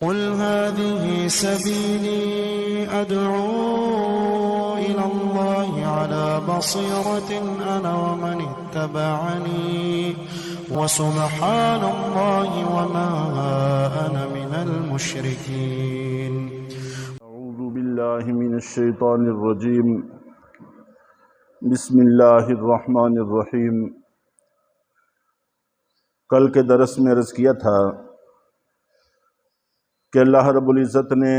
قل هذه سبيلي أدعو إلى الله على بصيرة أنا ومن اتبعني وسبحان الله وما أنا من المشركين. اعوذ باللہ من الشیطان الرجیم. بسم اللہ الرحمن الرحیم. کل کے درس میں عرض کیا تھا کہ اللہ رب العزت نے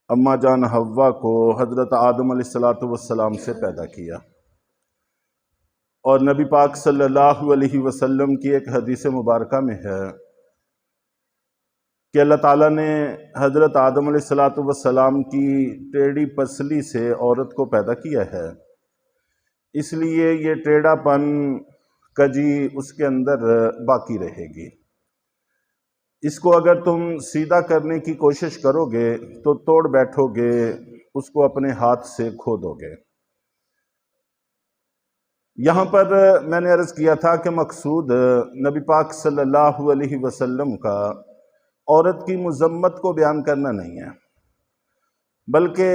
اماں جان حوا کو حضرت آدم علیہ السلام سے پیدا کیا، اور نبی پاک صلی اللہ علیہ وسلم کی ایک حدیث مبارکہ میں ہے کہ اللہ تعالیٰ نے حضرت آدم علیہ السلام کی ٹیڑھی پسلی سے عورت کو پیدا کیا ہے، اس لیے یہ ٹیڑھا پن کجی اس کے اندر باقی رہے گی. اس کو اگر تم سیدھا کرنے کی کوشش کرو گے تو توڑ بیٹھو گے، اس کو اپنے ہاتھ سے کھو دو گے. یہاں پر میں نے عرض کیا تھا کہ مقصود نبی پاک صلی اللہ علیہ وسلم کا عورت کی مذمت کو بیان کرنا نہیں ہے، بلکہ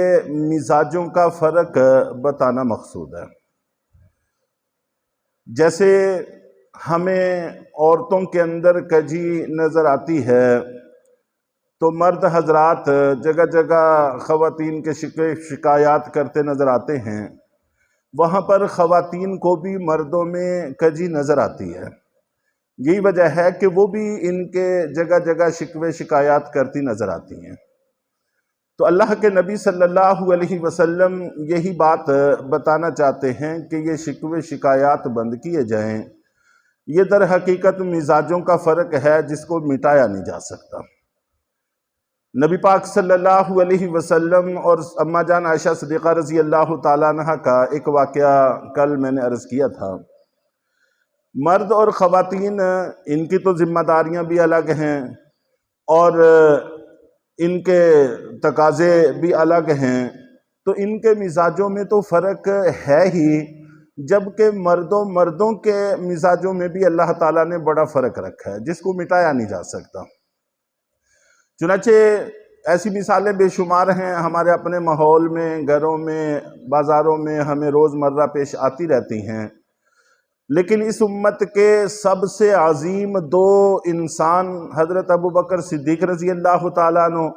مزاجوں کا فرق بتانا مقصود ہے. جیسے ہمیں عورتوں کے اندر کجی نظر آتی ہے تو مرد حضرات جگہ جگہ خواتین کے شکایات کرتے نظر آتے ہیں، وہاں پر خواتین کو بھی مردوں میں کجی نظر آتی ہے. یہی وجہ ہے کہ وہ بھی ان کے جگہ جگہ شکوے شکایات کرتی نظر آتی ہیں. تو اللہ کے نبی صلی اللہ علیہ وسلم یہی بات بتانا چاہتے ہیں کہ یہ شکوے شکایات بند کیے جائیں. یہ در حقیقت مزاجوں کا فرق ہے جس کو مٹایا نہیں جا سکتا. نبی پاک صلی اللہ علیہ وسلم اور اماں جان عائشہ صدیقہ رضی اللہ تعالیٰ عنہ کا ایک واقعہ کل میں نے عرض کیا تھا. مرد اور خواتین ان کی تو ذمہ داریاں بھی الگ ہیں اور ان کے تقاضے بھی الگ ہیں، تو ان کے مزاجوں میں تو فرق ہے ہی، جبکہ مردوں کے مزاجوں میں بھی اللہ تعالیٰ نے بڑا فرق رکھا ہے جس کو مٹایا نہیں جا سکتا. چنانچہ ایسی مثالیں بے شمار ہیں ہمارے اپنے ماحول میں، گھروں میں، بازاروں میں ہمیں روزمرہ پیش آتی رہتی ہیں. لیکن اس امت کے سب سے عظیم دو انسان حضرت ابوبکر صدیق رضی اللہ تعالیٰ عنہ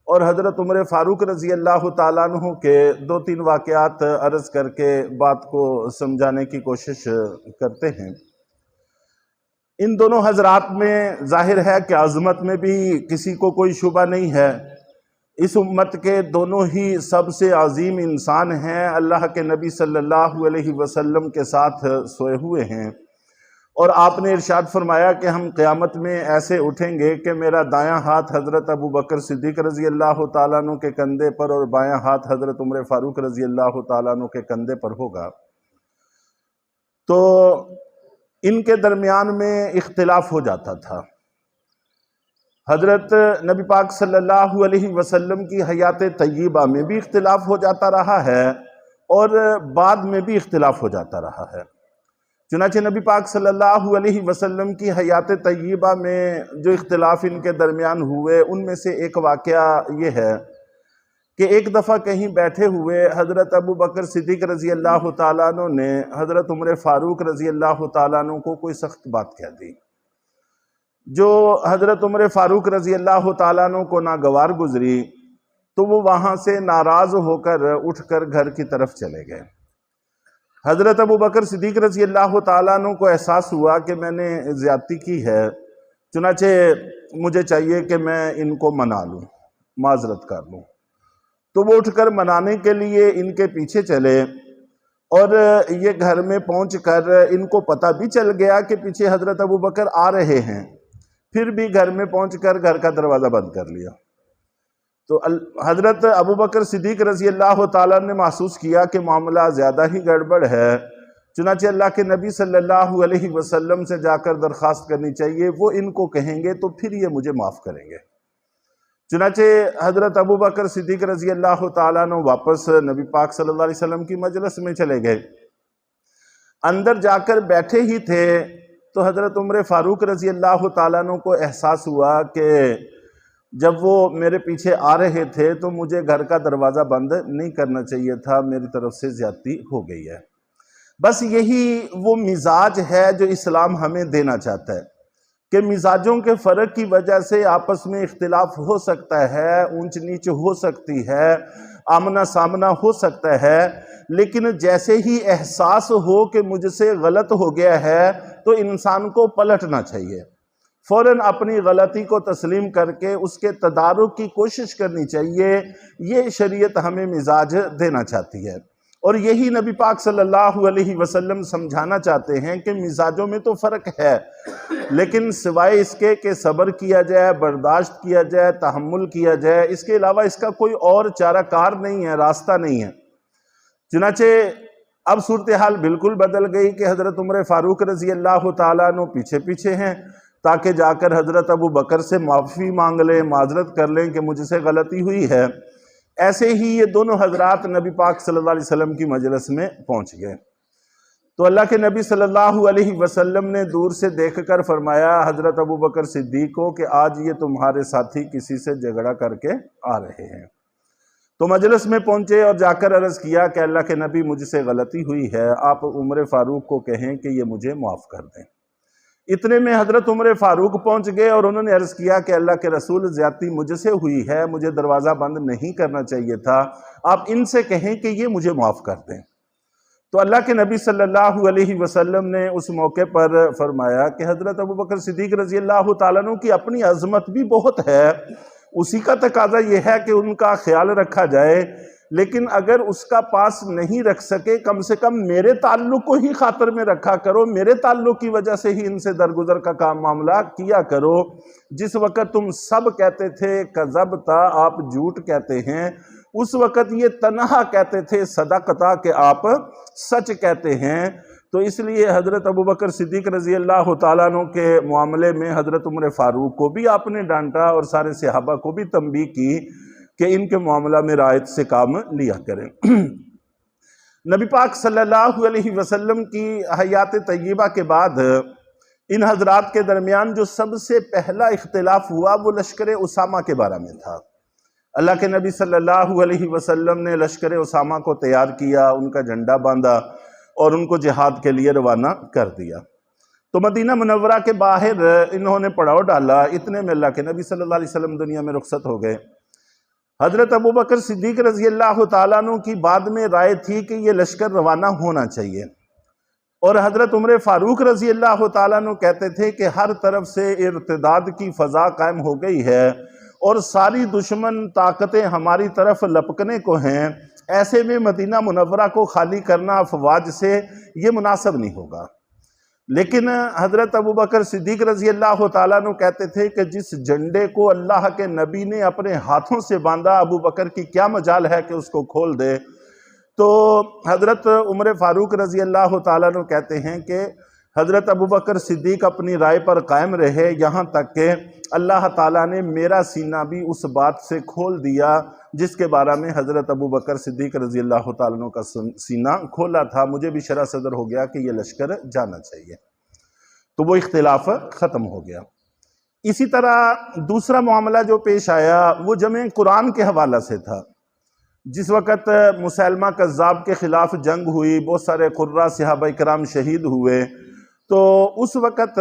اور حضرت عمر فاروق رضی اللہ تعالیٰ عنہ کے دو تین واقعات عرض کر کے بات کو سمجھانے کی کوشش کرتے ہیں. ان دونوں حضرات میں ظاہر ہے کہ عظمت میں بھی کسی کو کوئی شبہ نہیں ہے. اس امت کے دونوں ہی سب سے عظیم انسان ہیں، اللہ کے نبی صلی اللہ علیہ وسلم کے ساتھ سوئے ہوئے ہیں، اور آپ نے ارشاد فرمایا کہ ہم قیامت میں ایسے اٹھیں گے کہ میرا دایاں ہاتھ حضرت ابوبکر صدیق رضی اللہ تعالیٰ عنہ کے کندھے پر اور بایاں ہاتھ حضرت عمر فاروق رضی اللہ تعالیٰ عنہ کے کندھے پر ہوگا. تو ان کے درمیان میں اختلاف ہو جاتا تھا. حضرت نبی پاک صلی اللہ علیہ وسلم کی حیات طیبہ میں بھی اختلاف ہو جاتا رہا ہے اور بعد میں بھی اختلاف ہو جاتا رہا ہے. چنانچہ نبی پاک صلی اللہ علیہ وسلم کی حیات طیبہ میں جو اختلاف ان کے درمیان ہوئے، ان میں سے ایک واقعہ یہ ہے کہ ایک دفعہ کہیں بیٹھے ہوئے حضرت ابوبکر صدیق رضی اللہ تعالیٰ عنہ نے حضرت عمر فاروق رضی اللہ تعالیٰ عنہ کو کوئی سخت بات کہہ دی، جو حضرت عمر فاروق رضی اللہ تعالیٰ عنہ کو ناگوار گزری. تو وہ وہاں سے ناراض ہو کر اٹھ کر گھر کی طرف چلے گئے. حضرت ابوبکر صدیق رضی اللہ تعالیٰ عنہ کو احساس ہوا کہ میں نے زیادتی کی ہے، چنانچہ مجھے چاہیے کہ میں ان کو منا لوں، معذرت کر لوں. تو وہ اٹھ کر منانے کے لیے ان کے پیچھے چلے، اور یہ گھر میں پہنچ کر ان کو پتہ بھی چل گیا کہ پیچھے حضرت ابوبکر آ رہے ہیں، پھر بھی گھر میں پہنچ کر گھر کا دروازہ بند کر لیا. تو حضرت ابوبکر صدیق رضی اللہ تعالیٰ نے محسوس کیا کہ معاملہ زیادہ ہی گڑبڑ ہے. چنانچہ اللہ کے نبی صلی اللہ علیہ وسلم سے جا کر درخواست کرنی چاہیے، وہ ان کو کہیں گے تو پھر یہ مجھے معاف کریں گے. چنانچہ حضرت ابوبکر صدیق رضی اللہ تعالیٰ نے واپس نبی پاک صلی اللہ علیہ وسلم کی مجلس میں چلے گئے. اندر جا کر بیٹھے ہی تھے تو حضرت عمر فاروق رضی اللہ تعالیٰ عنہ کو احساس ہوا کہ جب وہ میرے پیچھے آ رہے تھے تو مجھے گھر کا دروازہ بند نہیں کرنا چاہیے تھا، میری طرف سے زیادتی ہو گئی ہے۔ بس یہی وہ مزاج ہے جو اسلام ہمیں دینا چاہتا ہے کہ مزاجوں کے فرق کی وجہ سے آپس میں اختلاف ہو سکتا ہے، اونچ نیچ ہو سکتی ہے، آمنا سامنا ہو سکتا ہے، لیکن جیسے ہی احساس ہو کہ مجھ سے غلط ہو گیا ہے تو انسان کو پلٹنا چاہیے، فوراً اپنی غلطی کو تسلیم کر کے اس کے تدارک کی کوشش کرنی چاہیے۔ یہ شریعت ہمیں مزاج دینا چاہتی ہے، اور یہی نبی پاک صلی اللہ علیہ وسلم سمجھانا چاہتے ہیں کہ مزاجوں میں تو فرق ہے، لیکن سوائے اس کے کہ صبر کیا جائے، برداشت کیا جائے، تحمل کیا جائے، اس کے علاوہ اس کا کوئی اور چارہ کار نہیں ہے، راستہ نہیں ہے۔ چنانچہ اب صورتحال بالکل بدل گئی کہ حضرت عمر فاروق رضی اللہ تعالیٰ عنہ پیچھے پیچھے ہیں تاکہ جا کر حضرت ابو بکر سے معافی مانگ لیں، معذرت کر لیں کہ مجھ سے غلطی ہوئی ہے۔ ایسے ہی یہ دونوں حضرات نبی پاک صلی اللہ علیہ وسلم کی مجلس میں پہنچ گئے تو اللہ کے نبی صلی اللہ علیہ وسلم نے دور سے دیکھ کر فرمایا حضرت ابو بکر صدیق کو کہ آج یہ تمہارے ساتھی کسی سے جھگڑا کر کے آ رہے ہیں۔ تو مجلس میں پہنچے اور جا کر عرض کیا کہ اللہ کے نبی مجھ سے غلطی ہوئی ہے، آپ عمر فاروق کو کہیں کہ یہ مجھے معاف کر دیں۔ اتنے میں حضرت عمر فاروق پہنچ گئے اور انہوں نے عرض کیا کہ اللہ کے رسول زیادتی مجھ سے ہوئی ہے، مجھے دروازہ بند نہیں کرنا چاہیے تھا، آپ ان سے کہیں کہ یہ مجھے معاف کر دیں۔ تو اللہ کے نبی صلی اللہ علیہ وسلم نے اس موقع پر فرمایا کہ حضرت ابو بکر صدیق رضی اللہ تعالیٰ عنہ کی اپنی عظمت بھی بہت ہے، اسی کا تقاضا یہ ہے کہ ان کا خیال رکھا جائے، لیکن اگر اس کا پاس نہیں رکھ سکے کم سے کم میرے تعلق کو ہی خاطر میں رکھا کرو، میرے تعلق کی وجہ سے ہی ان سے درگزر کا کام معاملہ کیا کرو۔ جس وقت تم سب کہتے تھے کذبتا، آپ جھوٹ کہتے ہیں، اس وقت یہ تنہا کہتے تھے صدقتا، کہ آپ سچ کہتے ہیں۔ تو اس لیے حضرت ابو بکر صدیق رضی اللہ تعالیٰ عنہ کے معاملے میں حضرت عمر فاروق کو بھی آپ نے ڈانٹا اور سارے صحابہ کو بھی تنبیہ کی کہ ان کے معاملہ میں رعایت سے کام لیا کریں۔ نبی پاک صلی اللہ علیہ وسلم کی حیات طیبہ کے بعد ان حضرات کے درمیان جو سب سے پہلا اختلاف ہوا وہ لشکر اسامہ کے بارے میں تھا۔ اللہ کے نبی صلی اللہ علیہ وسلم نے لشکر اسامہ کو تیار کیا، ان کا جھنڈا باندھا اور ان کو جہاد کے لیے روانہ کر دیا۔ تو مدینہ منورہ کے باہر انہوں نے پڑاؤ ڈالا، اتنے میں اللہ کے نبی صلی اللہ علیہ وسلم دنیا میں رخصت ہو گئے۔ حضرت ابو بکر صدیق رضی اللہ تعالیٰ عنہ کی بعد میں رائے تھی کہ یہ لشکر روانہ ہونا چاہیے، اور حضرت عمر فاروق رضی اللہ تعالیٰ عنہ کہتے تھے کہ ہر طرف سے ارتداد کی فضا قائم ہو گئی ہے اور ساری دشمن طاقتیں ہماری طرف لپکنے کو ہیں، ایسے میں مدینہ منورہ کو خالی کرنا افواج سے یہ مناسب نہیں ہوگا۔ لیکن حضرت ابو بکر صدیق رضی اللہ تعالیٰ عنہ کہتے تھے کہ جس جھنڈے کو اللہ کے نبی نے اپنے ہاتھوں سے باندھا، ابو بکر کی کیا مجال ہے کہ اس کو کھول دے۔ تو حضرت عمر فاروق رضی اللہ تعالیٰ عنہ کہتے ہیں کہ حضرت ابو بکر صدیق اپنی رائے پر قائم رہے، یہاں تک کہ اللہ تعالیٰ نے میرا سینہ بھی اس بات سے کھول دیا جس کے بارے میں حضرت ابو بکر صدیق رضی اللہ تعالیٰ عنہ کا سینہ کھولا تھا، مجھے بھی شرح صدر ہو گیا کہ یہ لشکر جانا چاہیے۔ تو وہ اختلاف ختم ہو گیا۔ اسی طرح دوسرا معاملہ جو پیش آیا وہ جمع قرآن کے حوالہ سے تھا۔ جس وقت مسیلمہ کذاب کے خلاف جنگ ہوئی، بہت سارے قرہ صحابہ کرام شہید ہوئے، تو اس وقت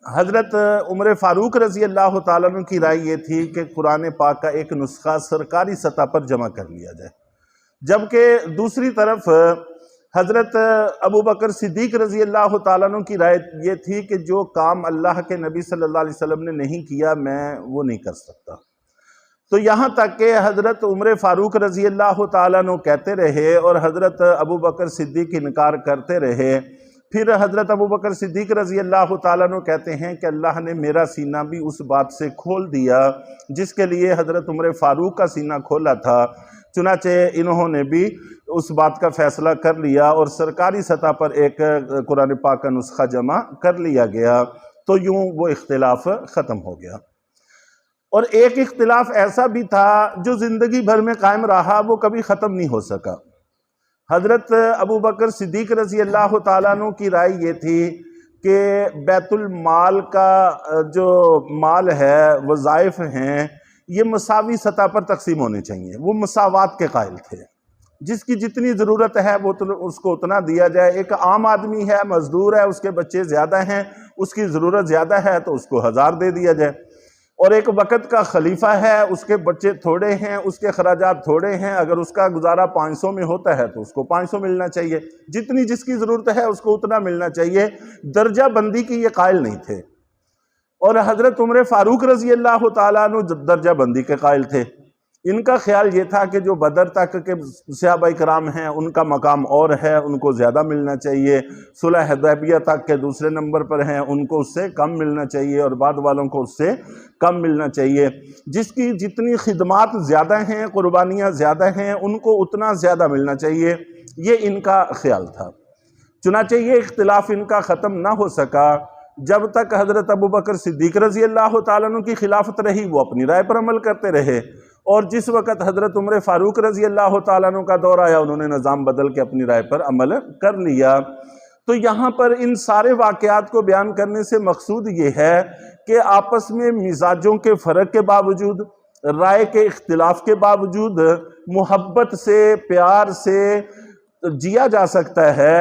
حضرت عمر فاروق رضی اللہ تعالیٰ عنہ کی رائے یہ تھی کہ قرآن پاک کا ایک نسخہ سرکاری سطح پر جمع کر لیا جائے، جبکہ دوسری طرف حضرت ابو بکر صدیق رضی اللہ تعالیٰ عنہ کی رائے یہ تھی کہ جو کام اللہ کے نبی صلی اللہ علیہ وسلم نے نہیں کیا میں وہ نہیں کر سکتا۔ تو یہاں تک کہ حضرت عمر فاروق رضی اللہ تعالیٰ عنہ کہتے رہے اور حضرت ابو بکر صدیق انکار کرتے رہے۔ پھر حضرت ابو بکر صدیق رضی اللہ تعالیٰ عنہ کہتے ہیں کہ اللہ نے میرا سینہ بھی اس بات سے کھول دیا جس کے لیے حضرت عمر فاروق کا سینہ کھولا تھا۔ چنانچہ انہوں نے بھی اس بات کا فیصلہ کر لیا اور سرکاری سطح پر ایک قرآن پاک کا نسخہ جمع کر لیا گیا، تو یوں وہ اختلاف ختم ہو گیا۔ اور ایک اختلاف ایسا بھی تھا جو زندگی بھر میں قائم رہا، وہ کبھی ختم نہیں ہو سکا۔ حضرت ابو بکر صدیق رضی اللہ تعالیٰ عنہ کی رائے یہ تھی کہ بیت المال کا جو مال ہے، وظائف ہیں، یہ مساوی سطح پر تقسیم ہونے چاہیے۔ وہ مساوات کے قائل تھے، جس کی جتنی ضرورت ہے وہ اس کو اتنا دیا جائے۔ ایک عام آدمی ہے، مزدور ہے، اس کے بچے زیادہ ہیں، اس کی ضرورت زیادہ ہے تو اس کو 1000 دے دیا جائے۔ اور ایک وقت کا خلیفہ ہے، اس کے بچے تھوڑے ہیں، اس کے خراجات تھوڑے ہیں، اگر اس کا گزارا 500 میں ہوتا ہے تو اس کو 500 ملنا چاہیے، جتنی جس کی ضرورت ہے اس کو اتنا ملنا چاہیے۔ درجہ بندی کی یہ قائل نہیں تھے، اور حضرت عمر فاروق رضی اللہ تعالیٰ عنہ درجہ بندی کے قائل تھے۔ ان کا خیال یہ تھا کہ جو بدر تک کے صحابہ کرام ہیں ان کا مقام اور ہے، ان کو زیادہ ملنا چاہیے، صلح حدیبیہ تک کے دوسرے نمبر پر ہیں، ان کو اس سے کم ملنا چاہیے، اور بعد والوں کو اس سے کم ملنا چاہیے۔ جس کی جتنی خدمات زیادہ ہیں، قربانیاں زیادہ ہیں، ان کو اتنا زیادہ ملنا چاہیے، یہ ان کا خیال تھا۔ چنانچہ یہ اختلاف ان کا ختم نہ ہو سکا جب تک حضرت ابوبکر صدیق رضی اللہ تعالیٰ عنہ کی خلافت رہی، وہ اپنی رائے پر عمل کرتے رہے، اور جس وقت حضرت عمر فاروق رضی اللہ تعالیٰ عنہ کا دور آیا انہوں نے نظام بدل کے اپنی رائے پر عمل کر لیا۔ تو یہاں پر ان سارے واقعات کو بیان کرنے سے مقصود یہ ہے کہ آپس میں مزاجوں کے فرق کے باوجود، رائے کے اختلاف کے باوجود، محبت سے، پیار سے جیا جا سکتا ہے۔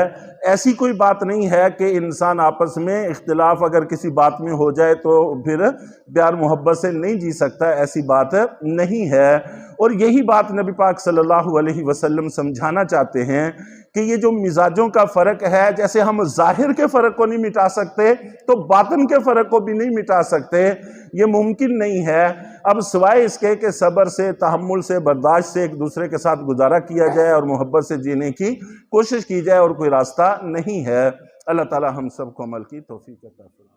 ایسی کوئی بات نہیں ہے کہ انسان آپس میں اختلاف اگر کسی بات میں ہو جائے تو پھر پیار محبت سے نہیں جی سکتا، ایسی بات نہیں ہے۔ اور یہی بات نبی پاک صلی اللہ علیہ وسلم سمجھانا چاہتے ہیں کہ یہ جو مزاجوں کا فرق ہے، جیسے ہم ظاہر کے فرق کو نہیں مٹا سکتے تو باطن کے فرق کو بھی نہیں مٹا سکتے، یہ ممکن نہیں ہے۔ اب سوائے اس کے کہ صبر سے، تحمل سے، برداشت سے ایک دوسرے کے ساتھ گزارا کیا جائے اور محبت سے جینے کی کوشش کی جائے، اور کوئی راستہ نہیں ہے۔ اللہ تعالی ہم سب کو عمل کی توفیق عطا فرمائے۔